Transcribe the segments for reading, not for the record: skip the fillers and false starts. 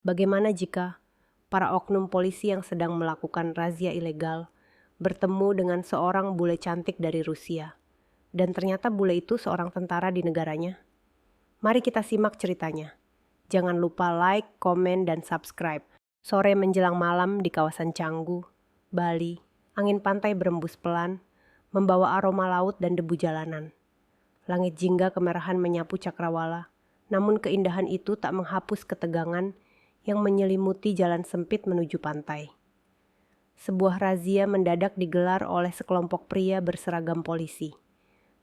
Bagaimana jika para oknum polisi yang sedang melakukan razia ilegal bertemu dengan seorang bule cantik dari Rusia, dan ternyata bule itu seorang tentara di negaranya? Mari kita simak ceritanya. Jangan lupa like, komen, dan subscribe. Sore menjelang malam di kawasan Canggu, Bali, angin pantai berembus pelan, membawa aroma laut dan debu jalanan. Langit jingga kemerahan menyapu cakrawala, namun keindahan itu tak menghapus ketegangan yang menyelimuti jalan sempit menuju pantai. Sebuah razia mendadak digelar oleh sekelompok pria berseragam polisi.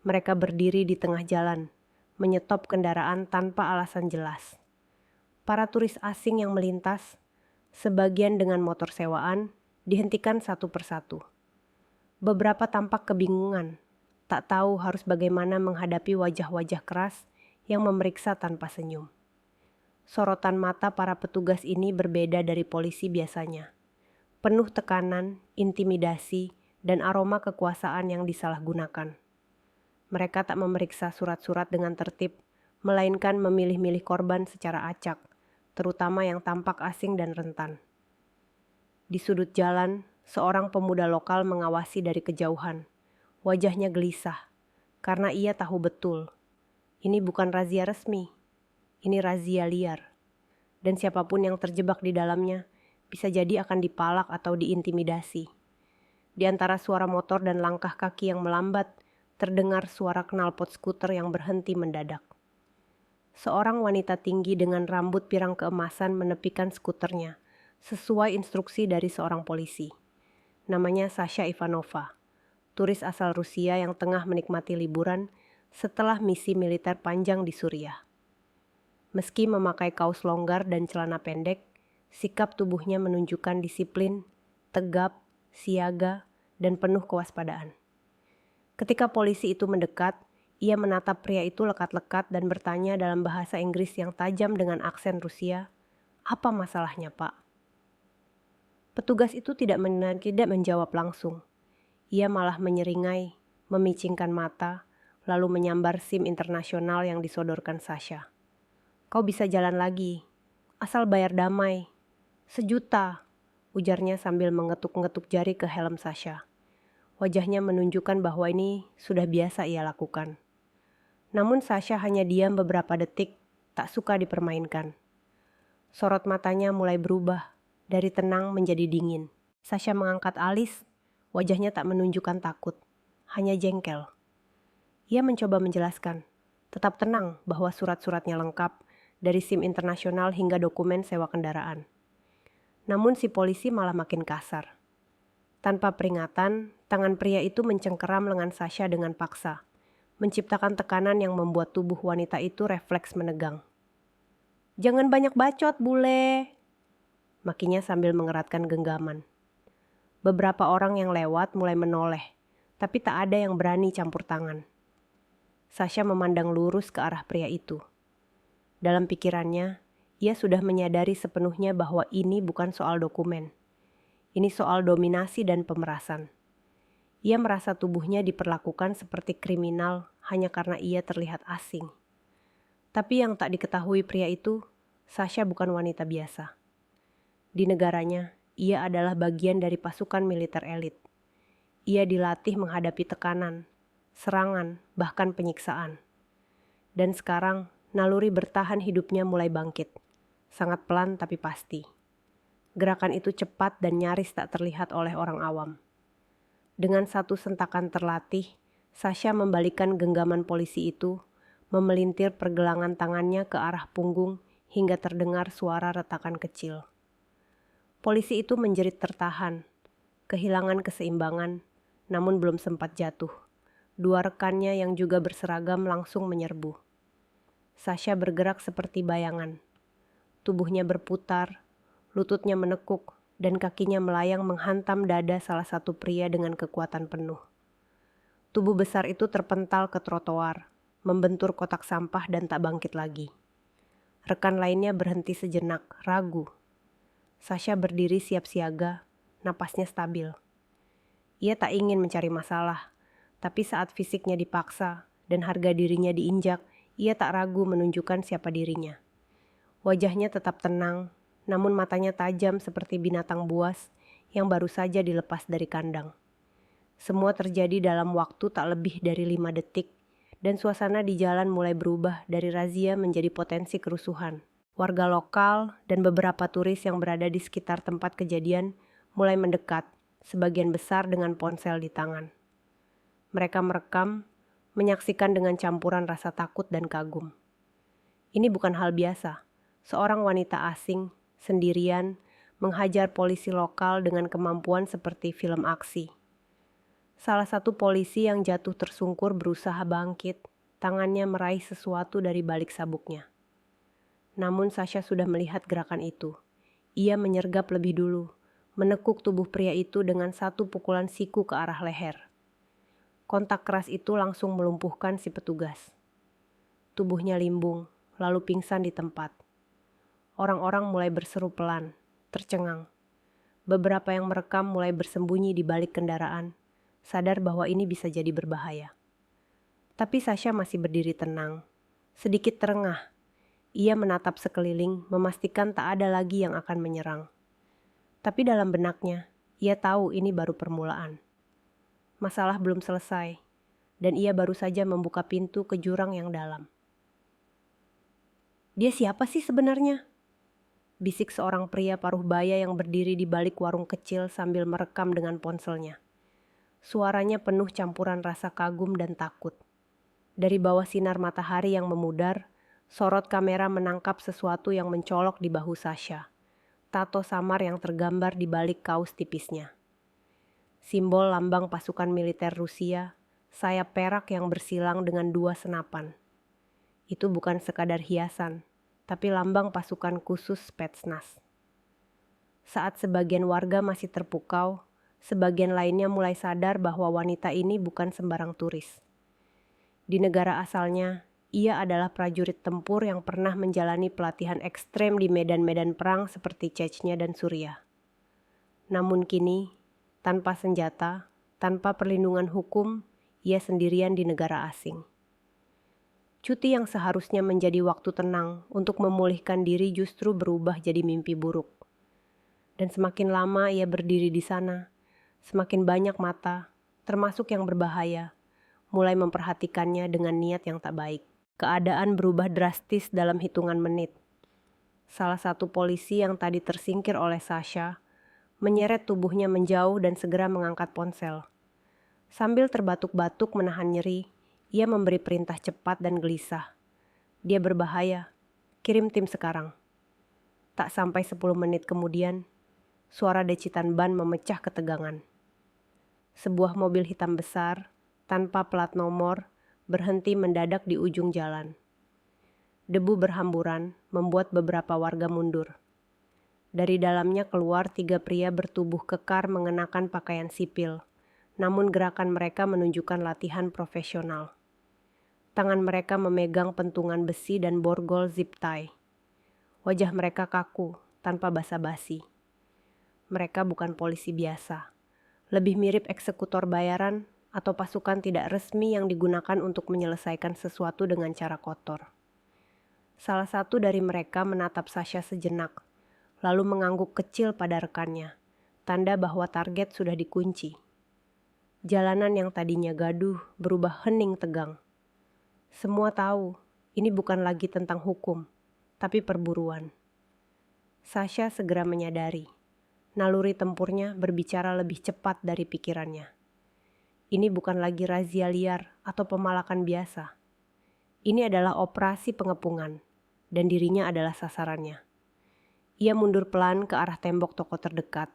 Mereka berdiri di tengah jalan, menyetop kendaraan tanpa alasan jelas. Para turis asing yang melintas, sebagian dengan motor sewaan, dihentikan satu persatu. Beberapa tampak kebingungan, tak tahu harus bagaimana menghadapi wajah-wajah keras yang memeriksa tanpa senyum. Sorotan mata para petugas ini berbeda dari polisi biasanya. Penuh tekanan, intimidasi, dan aroma kekuasaan yang disalahgunakan. Mereka tak memeriksa surat-surat dengan tertib, melainkan memilih-milih korban secara acak, terutama yang tampak asing dan rentan. Di sudut jalan, seorang pemuda lokal mengawasi dari kejauhan. Wajahnya gelisah, karena ia tahu betul, ini bukan razia resmi. Ini razia liar, dan siapapun yang terjebak di dalamnya bisa jadi akan dipalak atau diintimidasi. Di antara suara motor dan langkah kaki yang melambat, terdengar suara knalpot skuter yang berhenti mendadak. Seorang wanita tinggi dengan rambut pirang keemasan menepikan skuternya, sesuai instruksi dari seorang polisi. Namanya Sasha Ivanova, turis asal Rusia yang tengah menikmati liburan setelah misi militer panjang di Suriah. Meski memakai kaos longgar dan celana pendek, sikap tubuhnya menunjukkan disiplin, tegap, siaga, dan penuh kewaspadaan. Ketika polisi itu mendekat, ia menatap pria itu lekat-lekat dan bertanya dalam bahasa Inggris yang tajam dengan aksen Rusia, "Apa masalahnya, Pak?" Petugas itu tidak menjawab langsung. Ia malah menyeringai, memicingkan mata, lalu menyambar SIM internasional yang disodorkan Sasha. "Kau bisa jalan lagi, asal bayar damai. 1 juta," ujarnya sambil mengetuk-ngetuk jari ke helm Sasha. Wajahnya menunjukkan bahwa ini sudah biasa ia lakukan. Namun Sasha hanya diam beberapa detik, tak suka dipermainkan. Sorot matanya mulai berubah, dari tenang menjadi dingin. Sasha mengangkat alis, wajahnya tak menunjukkan takut, hanya jengkel. Ia mencoba menjelaskan, tetap tenang bahwa surat-suratnya lengkap, dari SIM internasional hingga dokumen sewa kendaraan. Namun si polisi malah makin kasar. Tanpa peringatan, tangan pria itu mencengkeram lengan Sasha dengan paksa, menciptakan tekanan yang membuat tubuh wanita itu refleks menegang. "Jangan banyak bacot, bule," makinya sambil mengeratkan genggaman. Beberapa orang yang lewat mulai menoleh, tapi tak ada yang berani campur tangan. Sasha memandang lurus ke arah pria itu. Dalam pikirannya, ia sudah menyadari sepenuhnya bahwa ini bukan soal dokumen. Ini soal dominasi dan pemerasan. Ia merasa tubuhnya diperlakukan seperti kriminal hanya karena ia terlihat asing. Tapi yang tak diketahui pria itu, Sasha bukan wanita biasa. Di negaranya, ia adalah bagian dari pasukan militer elit. Ia dilatih menghadapi tekanan, serangan, bahkan penyiksaan. Dan sekarang, naluri bertahan hidupnya mulai bangkit. Sangat pelan tapi pasti. Gerakan itu cepat dan nyaris tak terlihat oleh orang awam. Dengan satu sentakan terlatih, Sasha membalikkan genggaman polisi itu, memelintir pergelangan tangannya ke arah punggung hingga terdengar suara retakan kecil. Polisi itu menjerit tertahan, kehilangan keseimbangan, namun belum sempat jatuh. 2 rekannya yang juga berseragam langsung menyerbu. Sasha bergerak seperti bayangan. Tubuhnya berputar, lututnya menekuk, dan kakinya melayang menghantam dada salah satu pria dengan kekuatan penuh. Tubuh besar itu terpental ke trotoar, membentur kotak sampah dan tak bangkit lagi. Rekan lainnya berhenti sejenak, ragu. Sasha berdiri siap siaga, napasnya stabil. Ia tak ingin mencari masalah, tapi saat fisiknya dipaksa dan harga dirinya diinjak, ia tak ragu menunjukkan siapa dirinya. Wajahnya tetap tenang, namun matanya tajam seperti binatang buas yang baru saja dilepas dari kandang. Semua terjadi dalam waktu tak lebih dari 5 detik, dan suasana di jalan mulai berubah dari razia menjadi potensi kerusuhan. Warga lokal dan beberapa turis yang berada di sekitar tempat kejadian mulai mendekat, sebagian besar dengan ponsel di tangan. Mereka merekam, menyaksikan dengan campuran rasa takut dan kagum. Ini bukan hal biasa. Seorang wanita asing, sendirian, menghajar polisi lokal dengan kemampuan seperti film aksi. Salah satu polisi yang jatuh tersungkur berusaha bangkit, tangannya meraih sesuatu dari balik sabuknya. Namun Sasha sudah melihat gerakan itu. Ia menyergap lebih dulu, menekuk tubuh pria itu dengan satu pukulan siku ke arah leher. Kontak keras itu langsung melumpuhkan si petugas. Tubuhnya limbung, lalu pingsan di tempat. Orang-orang mulai berseru pelan, tercengang. Beberapa yang merekam mulai bersembunyi di balik kendaraan, sadar bahwa ini bisa jadi berbahaya. Tapi Sasha masih berdiri tenang, sedikit terengah. Ia menatap sekeliling, memastikan tak ada lagi yang akan menyerang. Tapi dalam benaknya, ia tahu ini baru permulaan. Masalah belum selesai, dan ia baru saja membuka pintu ke jurang yang dalam. Dia siapa sih sebenarnya? Bisik seorang pria paruh baya yang berdiri di balik warung kecil sambil merekam dengan ponselnya. Suaranya penuh campuran rasa kagum dan takut. Dari bawah sinar matahari yang memudar, sorot kamera menangkap sesuatu yang mencolok di bahu Sasha. Tato samar yang tergambar di balik kaos tipisnya. Simbol lambang pasukan militer Rusia, sayap perak yang bersilang dengan 2 senapan. Itu bukan sekadar hiasan, tapi lambang pasukan khusus Spetsnaz. Saat sebagian warga masih terpukau, sebagian lainnya mulai sadar bahwa wanita ini bukan sembarang turis. Di negara asalnya, ia adalah prajurit tempur yang pernah menjalani pelatihan ekstrem di medan-medan perang seperti Chechnya dan Suriah. Namun kini, tanpa senjata, tanpa perlindungan hukum, ia sendirian di negara asing. Cuti yang seharusnya menjadi waktu tenang untuk memulihkan diri justru berubah jadi mimpi buruk. Dan semakin lama ia berdiri di sana, semakin banyak mata, termasuk yang berbahaya, mulai memperhatikannya dengan niat yang tak baik. Keadaan berubah drastis dalam hitungan menit. Salah satu polisi yang tadi tersingkir oleh Sasha menyeret tubuhnya menjauh dan segera mengangkat ponsel. Sambil terbatuk-batuk menahan nyeri, ia memberi perintah cepat dan gelisah. Dia berbahaya, kirim tim sekarang. Tak sampai 10 menit kemudian, suara decitan ban memecah ketegangan. Sebuah mobil hitam besar, tanpa plat nomor, berhenti mendadak di ujung jalan. Debu berhamburan, membuat beberapa warga mundur. Dari dalamnya keluar 3 pria bertubuh kekar mengenakan pakaian sipil, namun gerakan mereka menunjukkan latihan profesional. Tangan mereka memegang pentungan besi dan borgol zip tie. Wajah mereka kaku, tanpa basa-basi. Mereka bukan polisi biasa. Lebih mirip eksekutor bayaran atau pasukan tidak resmi yang digunakan untuk menyelesaikan sesuatu dengan cara kotor. Salah satu dari mereka menatap Sasha sejenak, lalu mengangguk kecil pada rekannya, tanda bahwa target sudah dikunci. Jalanan yang tadinya gaduh berubah hening tegang. Semua tahu, ini bukan lagi tentang hukum, tapi perburuan. Sasha segera menyadari, naluri tempurnya berbicara lebih cepat dari pikirannya. Ini bukan lagi razia liar atau pemalakan biasa. Ini adalah operasi pengepungan, dan dirinya adalah sasarannya. Ia mundur pelan ke arah tembok toko terdekat,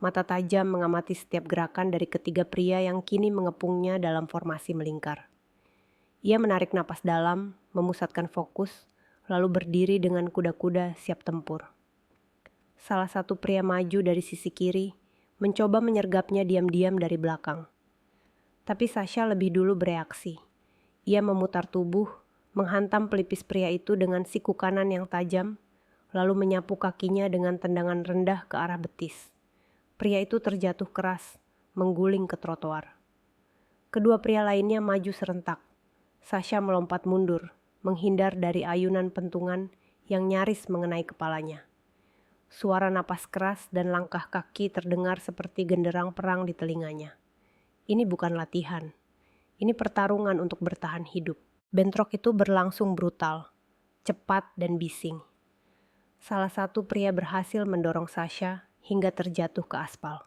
mata tajam mengamati setiap gerakan dari ketiga pria yang kini mengepungnya dalam formasi melingkar. Ia menarik napas dalam, memusatkan fokus, lalu berdiri dengan kuda-kuda siap tempur. Salah satu pria maju dari sisi kiri, mencoba menyergapnya diam-diam dari belakang. Tapi Sasha lebih dulu bereaksi. Ia memutar tubuh, menghantam pelipis pria itu dengan siku kanan yang tajam, lalu menyapu kakinya dengan tendangan rendah ke arah betis. Pria itu terjatuh keras, mengguling ke trotoar. Kedua pria lainnya maju serentak. Sasha melompat mundur, menghindar dari ayunan pentungan yang nyaris mengenai kepalanya. Suara napas keras dan langkah kaki terdengar seperti genderang perang di telinganya. Ini bukan latihan. Ini pertarungan untuk bertahan hidup. Bentrok itu berlangsung brutal, cepat dan bising. Salah satu pria berhasil mendorong Sasha hingga terjatuh ke aspal.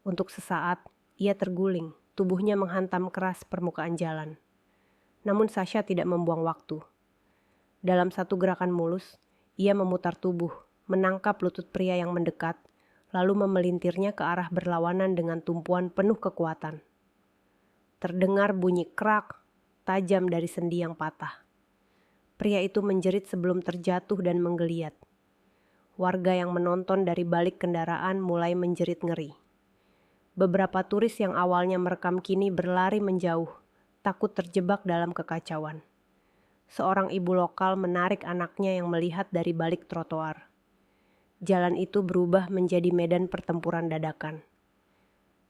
Untuk sesaat, ia terguling, tubuhnya menghantam keras permukaan jalan. Namun Sasha tidak membuang waktu. Dalam satu gerakan mulus, ia memutar tubuh, menangkap lutut pria yang mendekat, lalu memelintirnya ke arah berlawanan dengan tumpuan penuh kekuatan. Terdengar bunyi krak, tajam dari sendi yang patah. Pria itu menjerit sebelum terjatuh dan menggeliat. Warga yang menonton dari balik kendaraan mulai menjerit ngeri. Beberapa turis yang awalnya merekam kini berlari menjauh, takut terjebak dalam kekacauan. Seorang ibu lokal menarik anaknya yang melihat dari balik trotoar. Jalan itu berubah menjadi medan pertempuran dadakan.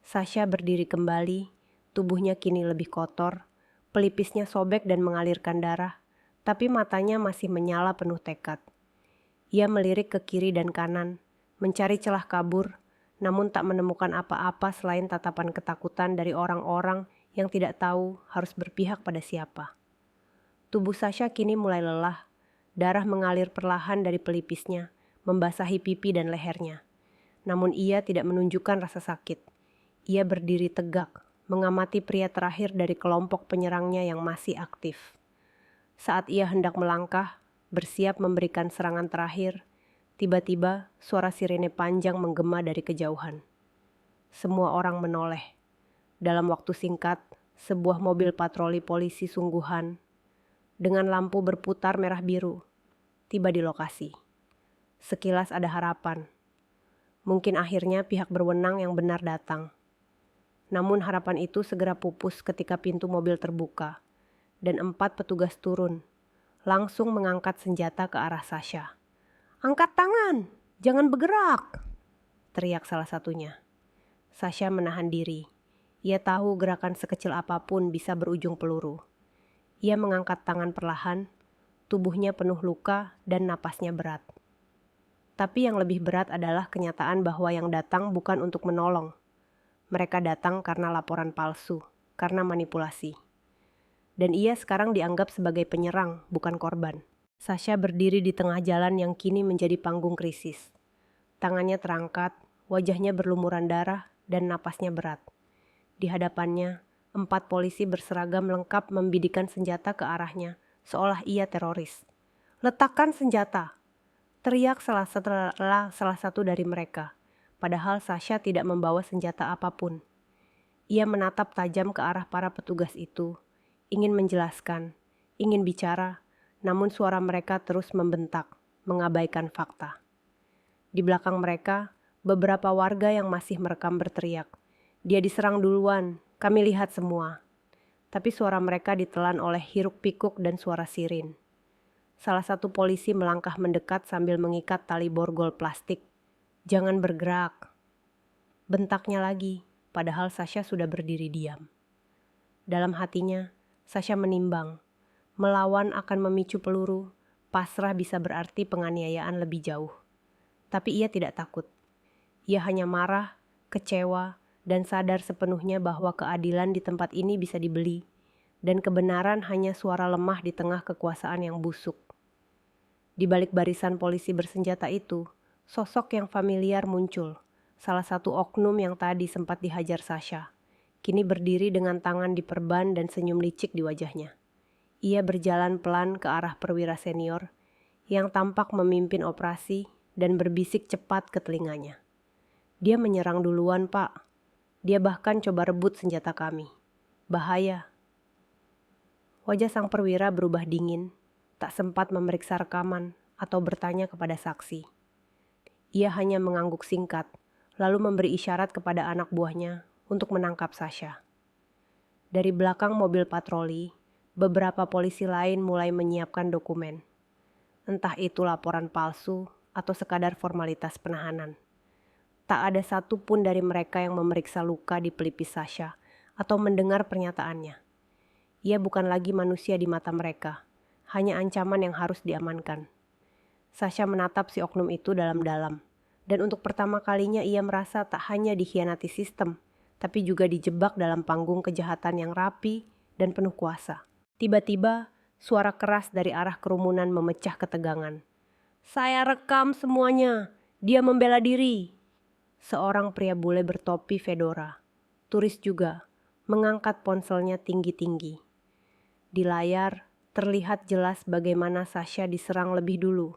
Sasha berdiri kembali, tubuhnya kini lebih kotor, pelipisnya sobek dan mengalirkan darah, tapi matanya masih menyala penuh tekad. Ia melirik ke kiri dan kanan, mencari celah kabur, namun tak menemukan apa-apa selain tatapan ketakutan dari orang-orang yang tidak tahu harus berpihak pada siapa. Tubuh Sasha kini mulai lelah, darah mengalir perlahan dari pelipisnya, membasahi pipi dan lehernya. Namun ia tidak menunjukkan rasa sakit. Ia berdiri tegak, mengamati pria terakhir dari kelompok penyerangnya yang masih aktif. Saat ia hendak melangkah, bersiap memberikan serangan terakhir, tiba-tiba suara sirene panjang menggema dari kejauhan. Semua orang menoleh. Dalam waktu singkat, sebuah mobil patroli polisi sungguhan dengan lampu berputar merah biru tiba di lokasi. Sekilas ada harapan. Mungkin akhirnya pihak berwenang yang benar datang. Namun harapan itu segera pupus ketika pintu mobil terbuka dan 4 petugas turun, langsung mengangkat senjata ke arah Sasha. "Angkat tangan, jangan bergerak!" teriak salah satunya. Sasha menahan diri. Ia tahu gerakan sekecil apapun bisa berujung peluru. Ia mengangkat tangan perlahan, tubuhnya penuh luka dan napasnya berat. Tapi yang lebih berat adalah kenyataan bahwa yang datang bukan untuk menolong. Mereka datang karena laporan palsu, karena manipulasi. Dan ia sekarang dianggap sebagai penyerang, bukan korban. Sasha berdiri di tengah jalan yang kini menjadi panggung krisis. Tangannya terangkat, wajahnya berlumuran darah, dan napasnya berat. Di hadapannya, 4 polisi berseragam lengkap membidikan senjata ke arahnya, seolah ia teroris. "Letakkan senjata!" teriak salah satu dari mereka. Padahal Sasha tidak membawa senjata apapun. Ia menatap tajam ke arah para petugas itu, ingin menjelaskan, ingin bicara, namun suara mereka terus membentak, mengabaikan fakta. Di belakang mereka, beberapa warga yang masih merekam berteriak, "Dia diserang duluan, kami lihat semua." Tapi suara mereka ditelan oleh hiruk-pikuk dan suara sirin. Salah satu polisi melangkah mendekat sambil mengikat tali borgol plastik. "Jangan bergerak." Bentaknya lagi, padahal Sasha sudah berdiri diam. Dalam hatinya, Sasha menimbang, melawan akan memicu peluru, pasrah bisa berarti penganiayaan lebih jauh. Tapi ia tidak takut. Ia hanya marah, kecewa, dan sadar sepenuhnya bahwa keadilan di tempat ini bisa dibeli, dan kebenaran hanya suara lemah di tengah kekuasaan yang busuk. Di balik barisan polisi bersenjata itu, sosok yang familiar muncul, salah satu oknum yang tadi sempat dihajar Sasha. Kini berdiri dengan tangan diperban dan senyum licik di wajahnya. Ia berjalan pelan ke arah perwira senior yang tampak memimpin operasi dan berbisik cepat ke telinganya. "Dia menyerang duluan, Pak. Dia bahkan coba rebut senjata kami. Bahaya." Wajah sang perwira berubah dingin, tak sempat memeriksa rekaman atau bertanya kepada saksi. Ia hanya mengangguk singkat, lalu memberi isyarat kepada anak buahnya untuk menangkap Sasha. Dari belakang mobil patroli, beberapa polisi lain mulai menyiapkan dokumen. Entah itu laporan palsu atau sekadar formalitas penahanan. Tak ada satu pun dari mereka yang memeriksa luka di pelipis Sasha atau mendengar pernyataannya. Ia bukan lagi manusia di mata mereka, hanya ancaman yang harus diamankan. Sasha menatap si oknum itu dalam-dalam. Dan untuk pertama kalinya ia merasa tak hanya dikhianati sistem, tapi juga dijebak dalam panggung kejahatan yang rapi dan penuh kuasa. Tiba-tiba, suara keras dari arah kerumunan memecah ketegangan. "Saya rekam semuanya, dia membela diri." Seorang pria bule bertopi fedora, turis juga, mengangkat ponselnya tinggi-tinggi. Di layar, terlihat jelas bagaimana Sasha diserang lebih dulu.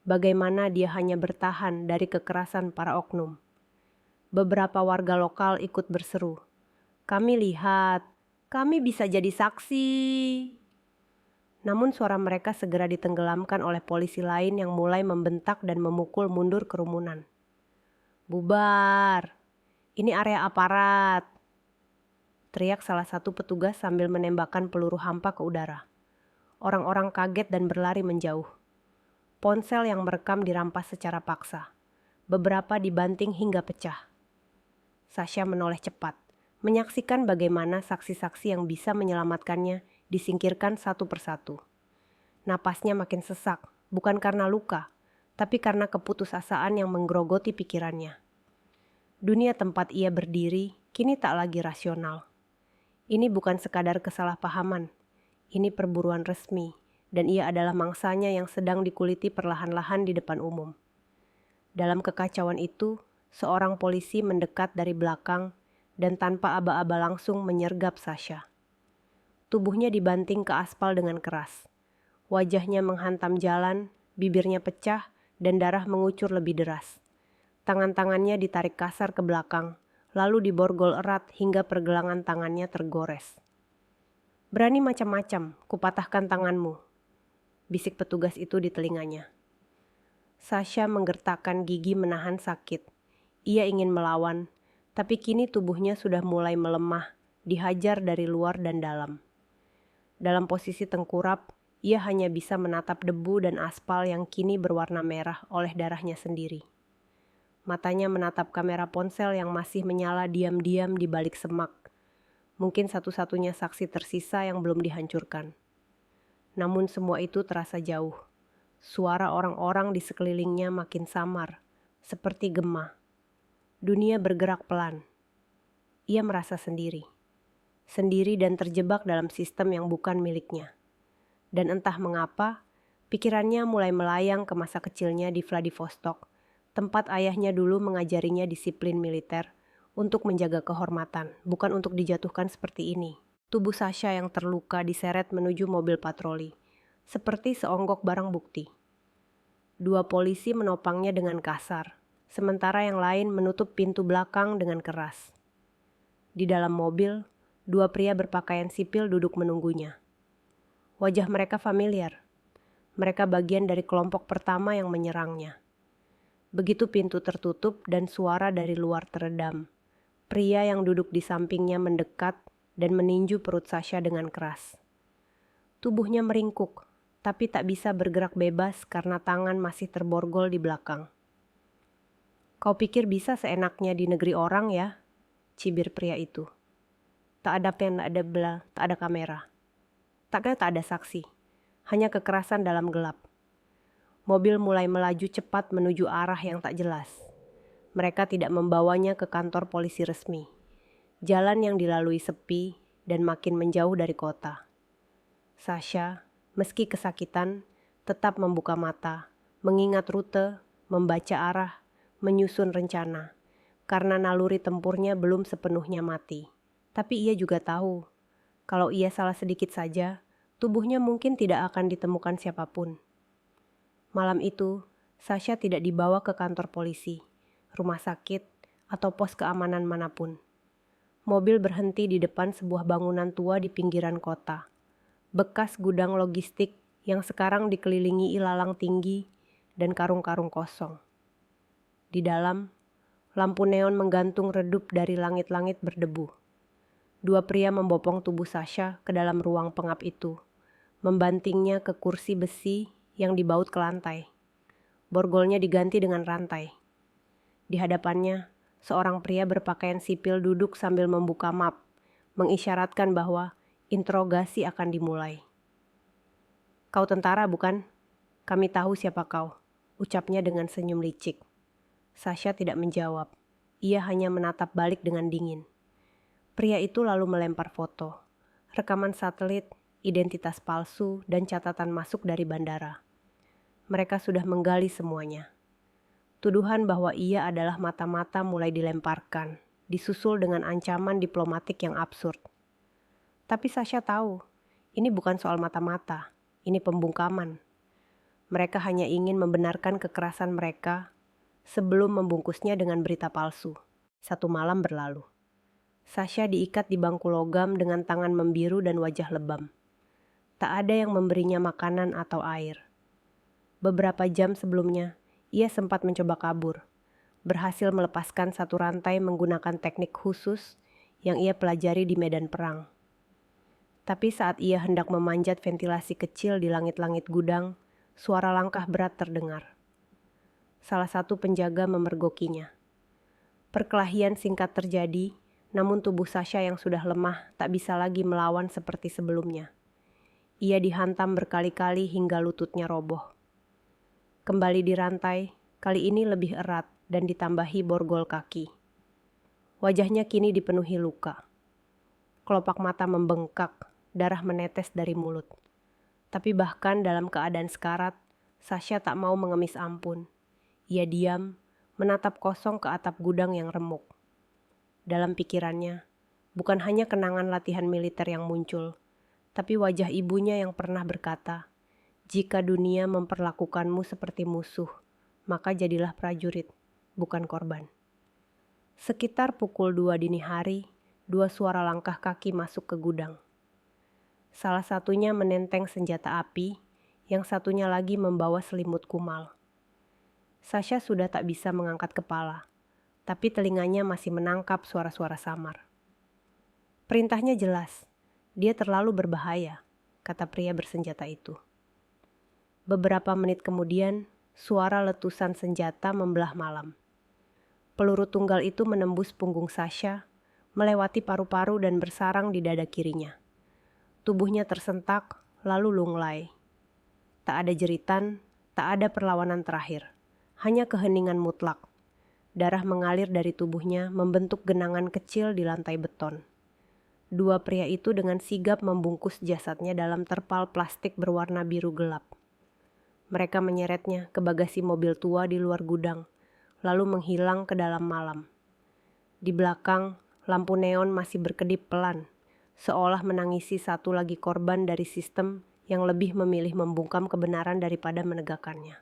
Bagaimana dia hanya bertahan dari kekerasan para oknum. Beberapa warga lokal ikut berseru, "Kami lihat, kami bisa jadi saksi." Namun suara mereka segera ditenggelamkan oleh polisi lain yang mulai membentak dan memukul mundur kerumunan. "Bubar, ini area aparat," teriak salah satu petugas sambil menembakkan peluru hampa ke udara. Orang-orang kaget dan berlari menjauh. Ponsel yang merekam dirampas secara paksa. Beberapa dibanting hingga pecah. Sasha menoleh cepat, menyaksikan bagaimana saksi-saksi yang bisa menyelamatkannya disingkirkan satu persatu. Napasnya makin sesak, bukan karena luka, tapi karena keputusasaan yang menggerogoti pikirannya. Dunia tempat ia berdiri kini tak lagi rasional. Ini bukan sekadar kesalahpahaman, ini perburuan resmi. Dan ia adalah mangsanya yang sedang dikuliti perlahan-lahan di depan umum. Dalam kekacauan itu, seorang polisi mendekat dari belakang dan tanpa aba-aba langsung menyergap Sasha. Tubuhnya dibanting ke aspal dengan keras. Wajahnya menghantam jalan, bibirnya pecah, dan darah mengucur lebih deras. Tangan-tangannya ditarik kasar ke belakang, lalu diborgol erat hingga pergelangan tangannya tergores. "Berani macam-macam, kupatahkan tanganmu," bisik petugas itu di telinganya. Sasha menggertakkan gigi menahan sakit. Ia ingin melawan, tapi kini tubuhnya sudah mulai melemah, dihajar dari luar dan dalam. Dalam posisi tengkurap, ia hanya bisa menatap debu dan aspal yang kini berwarna merah oleh darahnya sendiri. Matanya menatap kamera ponsel yang masih menyala diam-diam di balik semak. Mungkin satu-satunya saksi tersisa yang belum dihancurkan. Namun semua itu terasa jauh. Suara orang-orang di sekelilingnya makin samar, seperti gema. Dunia bergerak pelan. Ia merasa sendiri. Sendiri dan terjebak dalam sistem yang bukan miliknya. Dan entah mengapa, pikirannya mulai melayang ke masa kecilnya di Vladivostok, tempat ayahnya dulu mengajarinya disiplin militer untuk menjaga kehormatan, bukan untuk dijatuhkan seperti ini. Tubuh Sasha yang terluka diseret menuju mobil patroli, seperti seonggok barang bukti. 2 polisi menopangnya dengan kasar, sementara yang lain menutup pintu belakang dengan keras. Di dalam mobil, 2 pria berpakaian sipil duduk menunggunya. Wajah mereka familiar. Mereka bagian dari kelompok pertama yang menyerangnya. Begitu pintu tertutup dan suara dari luar teredam, pria yang duduk di sampingnya mendekat dan meninju perut Sasha dengan keras. Tubuhnya meringkuk, tapi tak bisa bergerak bebas karena tangan masih terborgol di belakang. "Kau pikir bisa seenaknya di negeri orang ya?" cibir pria itu. Tak ada pen, tak ada kamera. Tak ada saksi, hanya kekerasan dalam gelap. Mobil mulai melaju cepat menuju arah yang tak jelas. Mereka tidak membawanya ke kantor polisi resmi. Jalan yang dilalui sepi dan makin menjauh dari kota. Sasha, meski kesakitan, tetap membuka mata, mengingat rute, membaca arah, menyusun rencana. Karena naluri tempurnya belum sepenuhnya mati. Tapi ia juga tahu, kalau ia salah sedikit saja, tubuhnya mungkin tidak akan ditemukan siapapun. Malam itu, Sasha tidak dibawa ke kantor polisi, rumah sakit, atau pos keamanan manapun. Mobil berhenti di depan sebuah bangunan tua di pinggiran kota. Bekas gudang logistik yang sekarang dikelilingi ilalang tinggi dan karung-karung kosong. Di dalam, lampu neon menggantung redup dari langit-langit berdebu. 2 pria membopong tubuh Sasha ke dalam ruang pengap itu, membantingnya ke kursi besi yang dibaut ke lantai. Borgolnya diganti dengan rantai. Di hadapannya, seorang pria berpakaian sipil duduk sambil membuka map, mengisyaratkan bahwa interogasi akan dimulai. "Kau tentara bukan? Kami tahu siapa kau," ucapnya dengan senyum licik. Sasha tidak menjawab. Ia hanya menatap balik dengan dingin. Pria itu lalu melempar foto, rekaman satelit, identitas palsu, dan catatan masuk dari bandara. Mereka sudah menggali semuanya. Tuduhan bahwa ia adalah mata-mata mulai dilemparkan, disusul dengan ancaman diplomatik yang absurd. Tapi Sasha tahu, ini bukan soal mata-mata, ini pembungkaman. Mereka hanya ingin membenarkan kekerasan mereka sebelum membungkusnya dengan berita palsu. 1 malam berlalu. Sasha diikat di bangku logam dengan tangan membiru dan wajah lebam. Tak ada yang memberinya makanan atau air. Beberapa jam sebelumnya, ia sempat mencoba kabur. Berhasil melepaskan 1 rantai menggunakan teknik khusus yang ia pelajari di medan perang. Tapi saat ia hendak memanjat ventilasi kecil di langit-langit gudang, suara langkah berat terdengar. Salah satu penjaga memergokinya. Perkelahian singkat terjadi, namun tubuh Sasha yang sudah lemah tak bisa lagi melawan seperti sebelumnya. Ia dihantam berkali-kali hingga lututnya roboh. Kembali dirantai, kali ini lebih erat dan ditambahi borgol kaki. Wajahnya kini dipenuhi luka. Kelopak mata membengkak, darah menetes dari mulut. Tapi bahkan dalam keadaan sekarat, Sasha tak mau mengemis ampun. Ia diam, menatap kosong ke atap gudang yang remuk. Dalam pikirannya, bukan hanya kenangan latihan militer yang muncul, tapi wajah ibunya yang pernah berkata, "Jika dunia memperlakukanmu seperti musuh, maka jadilah prajurit, bukan korban." Sekitar pukul 2 dini hari, 2 suara langkah kaki masuk ke gudang. Salah satunya menenteng senjata api, yang satunya lagi membawa selimut kumal. Sasha sudah tak bisa mengangkat kepala, tapi telinganya masih menangkap suara-suara samar. Perintahnya jelas, dia terlalu berbahaya, kata pria bersenjata itu. Beberapa menit kemudian, suara letusan senjata membelah malam. Peluru tunggal itu menembus punggung Sasha, melewati paru-paru dan bersarang di dada kirinya. Tubuhnya tersentak, lalu lunglai. Tak ada jeritan, tak ada perlawanan terakhir. Hanya keheningan mutlak. Darah mengalir dari tubuhnya membentuk genangan kecil di lantai beton. 2 pria itu dengan sigap membungkus jasadnya dalam terpal plastik berwarna biru gelap. Mereka menyeretnya ke bagasi mobil tua di luar gudang, lalu menghilang ke dalam malam. Di belakang, lampu neon masih berkedip pelan, seolah menangisi satu lagi korban dari sistem yang lebih memilih membungkam kebenaran daripada menegakkannya.